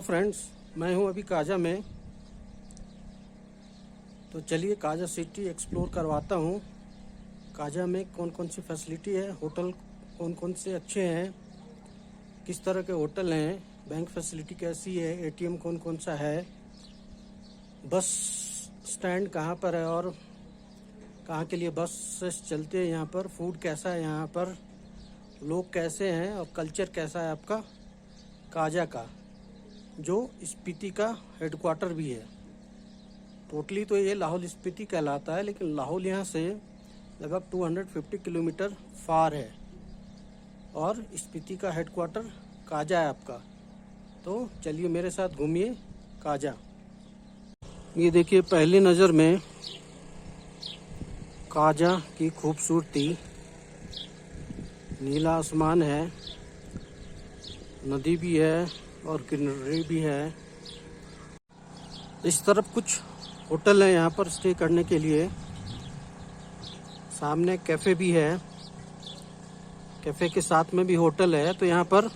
Friends, मैं हूं अभी काजा में। तो चलिए काजा सिटी एक्सप्लोर करवाता हूं। काजा में कौन कौन सी फैसिलिटी है, होटल कौन कौन से अच्छे हैं, किस तरह के होटल हैं, बैंक फैसिलिटी कैसी है, एटीएम कौन कौन सा है, बस स्टैंड कहां पर है और कहां के लिए बस चलते हैं यहाँ पर, फूड कैसा है यहाँ पर, लोग कैसे हैं और कल्चर कैसा है आपका काजा का, जो स्पीति का हेडक्वार्टर भी है। टोटली तो ये लाहौल स्पीति कहलाता है, लेकिन लाहौल यहाँ से लगभग 250 किलोमीटर फार है और स्पीति का हेडक्वार्टर काजा है आपका। तो चलिए मेरे साथ घूमिए काजा। ये देखिए पहली नज़र में काजा की खूबसूरती, नीला आसमान है, नदी भी है और किनारे भी है। इस तरफ कुछ होटल है यहाँ पर स्टे करने के लिए। सामने कैफ़े भी है, कैफ़े के साथ में भी होटल है। तो यहाँ पर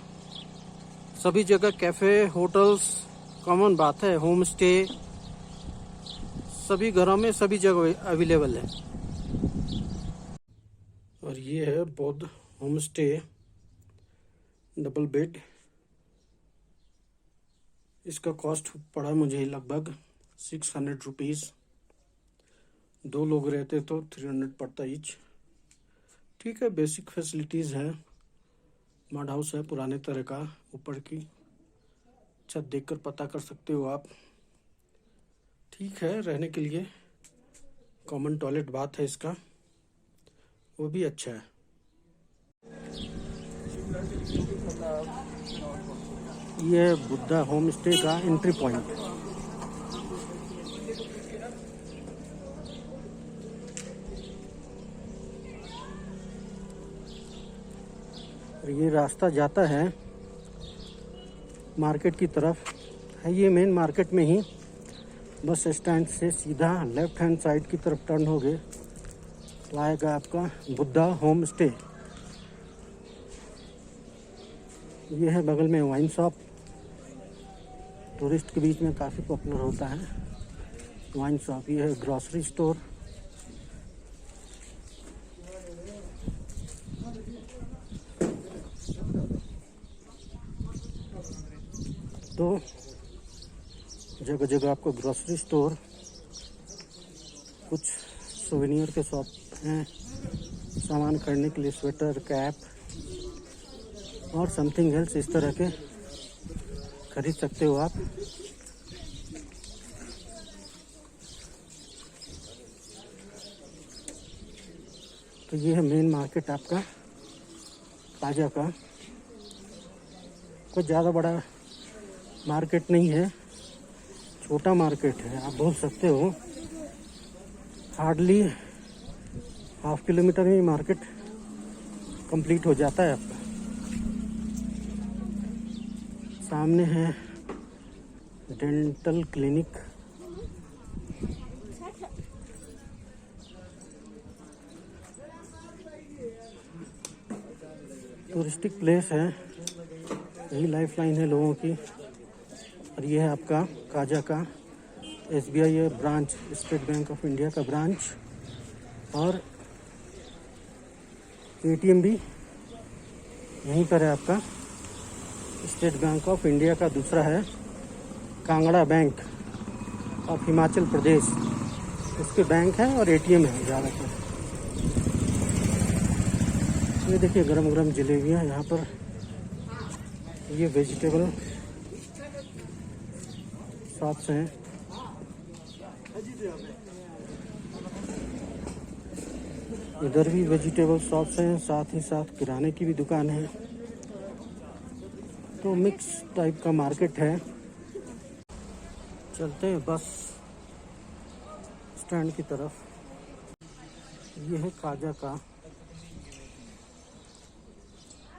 सभी जगह कैफ़े, होटल्स कॉमन बात है। होम स्टे सभी घरों में सभी जगह अवेलेबल है। और ये है बौद्ध होम स्टे, डबल बेड। इसका कॉस्ट पड़ा मुझे लगभग 600 रुपीज़। 2 लोग रहते तो 300 पड़ता ईच। ठीक है, बेसिक फैसिलिटीज़ है। मड हाउस है पुराने तरह का, ऊपर की छत देखकर पता कर सकते हो आप। ठीक है, रहने के लिए कॉमन टॉयलेट बाथ है इसका, वो भी अच्छा है। ये है बुद्धा होम स्टे का एंट्री पॉइंट। और ये रास्ता जाता है मार्केट की तरफ है। ये मेन मार्केट में ही बस स्टैंड से सीधा लेफ्ट हैंड साइड की तरफ टर्न हो गए तो आएगा आपका बुद्धा होम स्टे। ये है बगल में वाइन शॉप, टूरिस्ट के बीच में काफ़ी पॉपुलर होता है वाइन शॉप। ये है ग्रॉसरी स्टोर। तो जगह जगह आपको ग्रॉसरी स्टोर, कुछ सोवेनियर के शॉप हैं, सामान खरीदने के लिए स्वेटर, कैप और समथिंग एल्स इस तरह के खरीद सकते हो आप। तो ये है मेन मार्केट आपका काजा का। कुछ ज़्यादा बड़ा मार्केट नहीं है, छोटा मार्केट है आप बोल सकते हो। हार्डली ½ किलोमीटर में मार्केट कंप्लीट हो जाता है आपका। सामने है डेंटल क्लिनिक। टूरिस्टिक प्लेस है, यही लाइफ लाइन है लोगों की। और ये है आपका काजा का SBI है branch, state bank of India का ब्रांच। और ATM भी यहीं पर है आपका। स्टेट बैंक ऑफ इंडिया का दूसरा है कांगड़ा बैंक ऑफ हिमाचल प्रदेश, इसके बैंक है और ATM है ज़्यादातर। ये देखिए गरम गरम जलेबियाँ यहाँ पर। ये वेजिटेबल शॉप्स हैं। इधर भी वेजिटेबल शॉप्स हैं, साथ ही साथ किराने की भी दुकान है। तो मिक्स टाइप का मार्केट है। चलते हैं बस स्टैंड की तरफ। ये है काजा का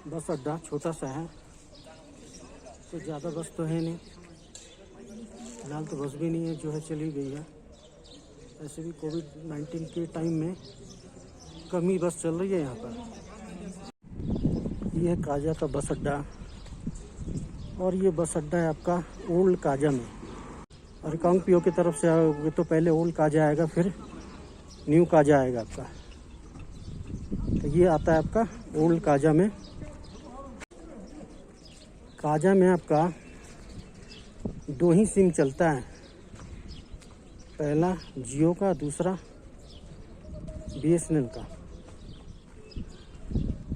बस अड्डा, छोटा सा है, तो ज़्यादा बस तो है नहीं फिलहाल। तो बस भी नहीं है, जो है चली गई है। ऐसे भी कोविड-19 के टाइम में कम ही बस चल रही है यहाँ पर। ये है काजा का बस अड्डा और ये बस अड्डा है आपका ओल्ड काजा में। और रिकांगपिओ की तरफ से आओगे तो पहले ओल्ड काजा आएगा, फिर न्यू काजा आएगा आपका। तो ये आता है आपका ओल्ड काजा में। काजा में आपका 2 ही सिम चलता है, पहला जियो का, दूसरा BSNL का।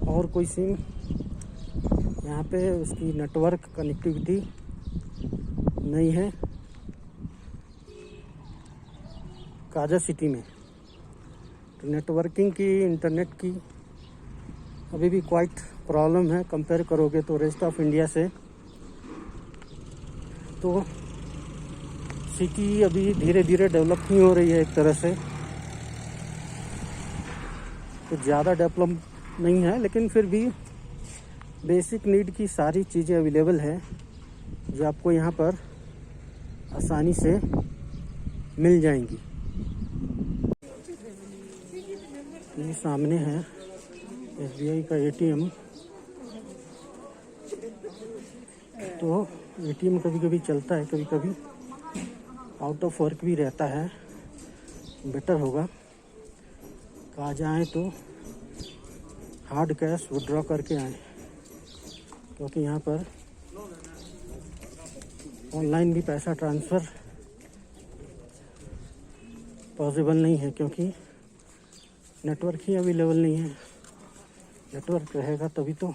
और कोई सिम यहाँ पे उसकी नेटवर्क कनेक्टिविटी नहीं है काजा सिटी में। तो नेटवर्किंग की, इंटरनेट की अभी भी क्वाइट प्रॉब्लम है कंपेयर करोगे तो रेस्ट ऑफ इंडिया से। तो सिटी अभी धीरे धीरे डेवलप नहीं हो रही है एक तरह से, तो ज़्यादा डेवलप नहीं है, लेकिन फिर भी बेसिक नीड की सारी चीज़ें अवेलेबल है जो आपको यहाँ पर आसानी से मिल जाएंगी। ये सामने है SBI का ATM। तो ATM कभी कभी चलता है, कभी कभी आउट ऑफ वर्क भी रहता है। बेटर होगा काजा आए तो हार्ड कैश विड्रॉ करके आए, क्योंकि यहाँ पर ऑनलाइन भी पैसा ट्रांसफ़र पॉसिबल नहीं है, क्योंकि नेटवर्क ही अवेलेबल नहीं है। नेटवर्क रहेगा तभी तो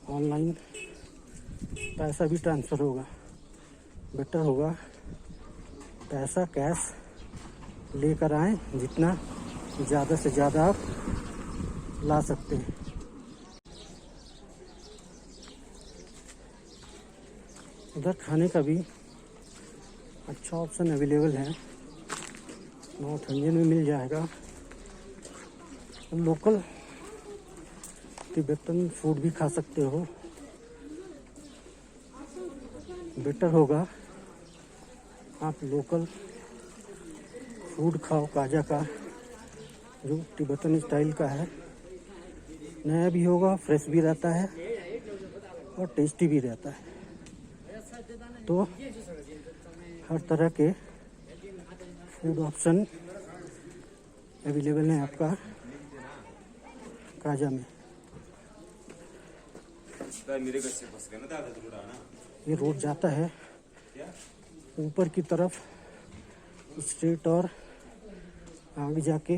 ऑनलाइन पैसा भी ट्रांसफ़र होगा। बेटर होगा पैसा कैश लेकर आएँ, जितना ज़्यादा से ज़्यादा आप ला सकते हैं। उधर खाने का भी अच्छा ऑप्शन अवेलेबल है, नॉर्थ इंडियन में मिल जाएगा। लोकल तिब्बतन फूड भी खा सकते हो। बेटर होगा आप लोकल फूड खाओ काजा का, जो तिब्बतन स्टाइल का है। नया भी होगा, फ्रेश भी रहता है और टेस्टी भी रहता है। तो हर तरह के फूड ऑप्शन अवेलेबल है आपका काजा में। ये रोड जाता है ऊपर की तरफ स्ट्रेट और आगे जाके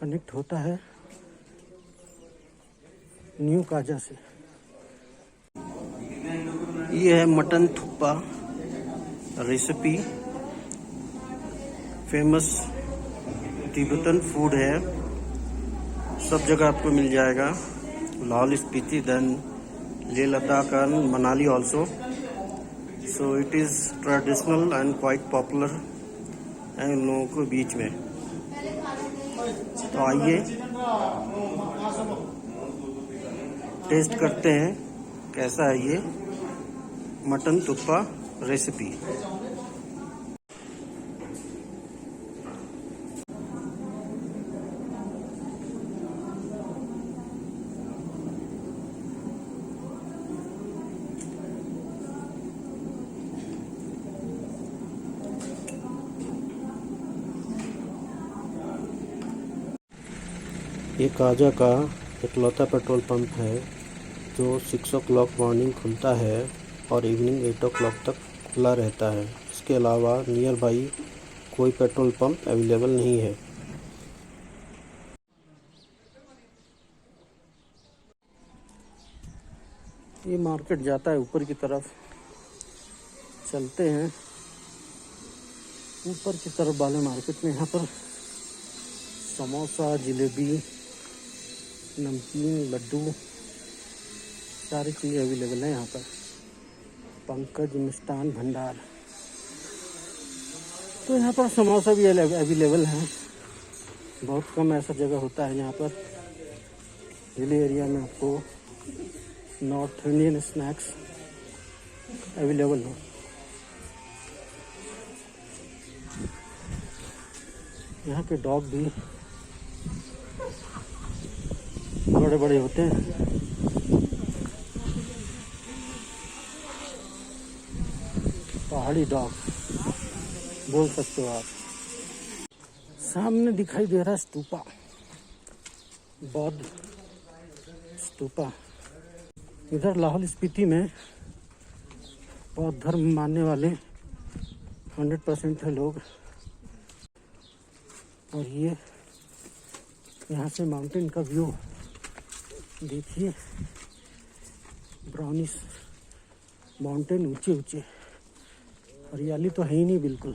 कनेक्ट होता है न्यू काजा से। ये है mutton thukpa recipe, famous Tibetan food है, सब जगह आपको मिल जाएगा। Lahaul Spiti, then Leh Ladakh and Manali also. So it is traditional and quite popular है इन लोगों के बीच में। तो आइए टेस्ट करते हैं कैसा है ये मटन थुप्पा रेसिपी। ये काजा का इकलौता पेट्रोल पंप है जो 6 o'clock मॉर्निंग खुलता है और इवनिंग 8 o'clock तक खुला रहता है। इसके अलावा नियर बाई कोई पेट्रोल पंप अवेलेबल नहीं है। ये मार्केट जाता है ऊपर की तरफ, चलते हैं ऊपर की तरफ वाले मार्केट में। यहाँ पर समोसा, जलेबी, नमकीन, लड्डू सारी चीज़ें अवेलेबल हैं यहाँ पर। पंकज मिष्ठान भंडार। तो यहाँ पर समोसा भी अवेलेबल है। बहुत कम ऐसा जगह होता है यहाँ पर हिल एरिया में आपको नॉर्थ इंडियन स्नैक्स अवेलेबल हो। यहाँ के डॉग भी बड़े बड़े होते हैं। पहाड़ी डॉग बोल सकते हो आप। सामने दिखाई दे रहा है स्तूपा, बौद्ध स्तूपा। इधर लाहौल स्पीति में बौद्ध धर्म मानने वाले 100% है लोग। और ये यहाँ से माउंटेन का व्यू देखिए, ब्राउनिश माउंटेन, ऊंचे ऊंचे, हरियाली तो है ही नहीं बिल्कुल,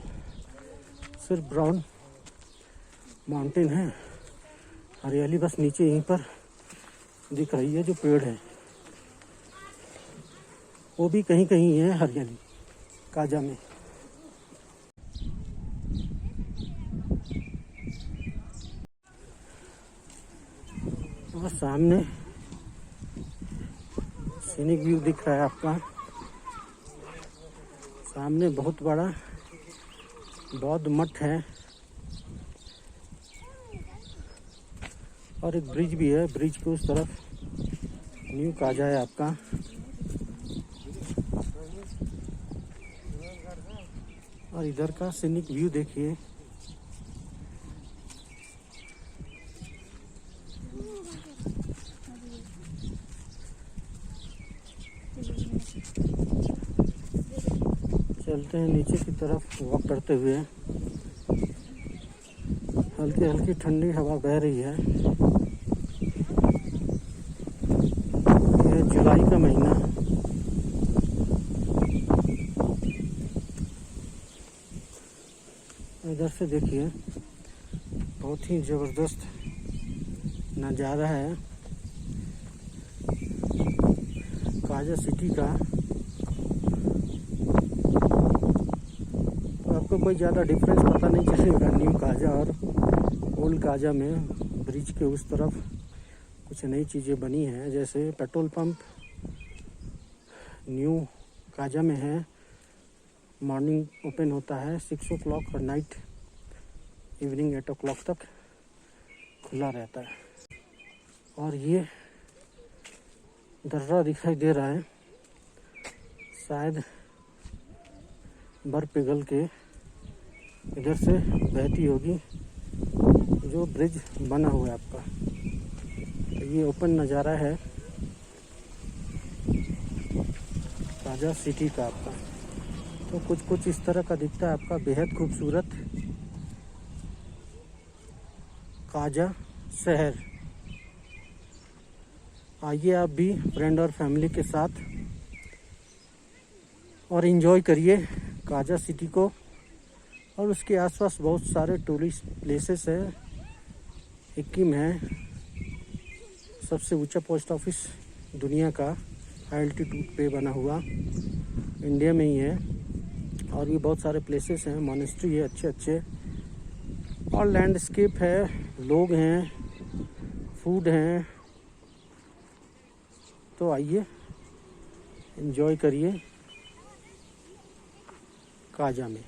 सिर्फ ब्राउन माउंटेन है। हरियाली बस नीचे यहीं पर दिख रही है, जो पेड़ है वो भी कहीं कहीं है हरियाली काजा में। और सामने सीनिक व्यू दिख रहा है आपका। सामने बहुत बड़ा बौद्ध मठ है और एक ब्रिज भी है। ब्रिज के उस तरफ न्यू काजा है आपका। और इधर का सीनिक व्यू देखिए। चलते हैं नीचे की तरफ वॉक करते हुए। हल्की हल्की ठंडी हवा बह रही है। यह जुलाई का महीना। इधर से देखिए, बहुत ही जबरदस्त नज़ारा है काजा सिटी का। तो आपको कोई ज़्यादा डिफरेंस पता नहीं चलेगा न्यू काजा और ओल्ड काजा में। ब्रिज के उस तरफ कुछ नई चीज़ें बनी हैं, जैसे पेट्रोल पंप न्यू काजा में है। मॉर्निंग ओपन होता है 6 o'clock और नाइट इवनिंग 8 o'clock तक खुला रहता है। और ये दर्रा दिखाई दे रहा है, शायद बर्फ पिघल के इधर से बहती होगी, जो ब्रिज बना हुआ है आपका। तो ये ओपन नज़ारा है काजा सिटी का आपका। तो कुछ इस तरह का दिखता है आपका, बेहद खूबसूरत काजा शहर। आइए आप भी फ्रेंड और फैमिली के साथ और एंजॉय करिए काजा सिटी को। और उसके आसपास बहुत सारे टूरिस्ट प्लेसेस हैं। इक्किम है, सबसे ऊंचा पोस्ट ऑफिस दुनिया का, हाई एल्टीट्यूड पे बना हुआ, इंडिया में ही है। और भी बहुत सारे प्लेसेस हैं, मॉनेस्ट्री है अच्छे अच्छे, और लैंडस्केप है, लोग हैं, फूड हैं। तो आइए एंजॉय करिए काजा में।